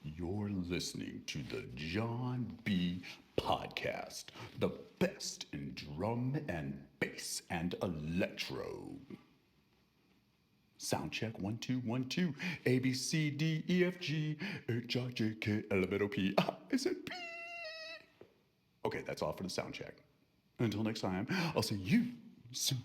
You're listening to the John B. Podcast, the best in drum and bass and electro. Sound check 1 2 1 2. A B C D E F G H I J K L M N O P. I said P. Okay, that's all for the sound check. Until next time, I'll see you soon.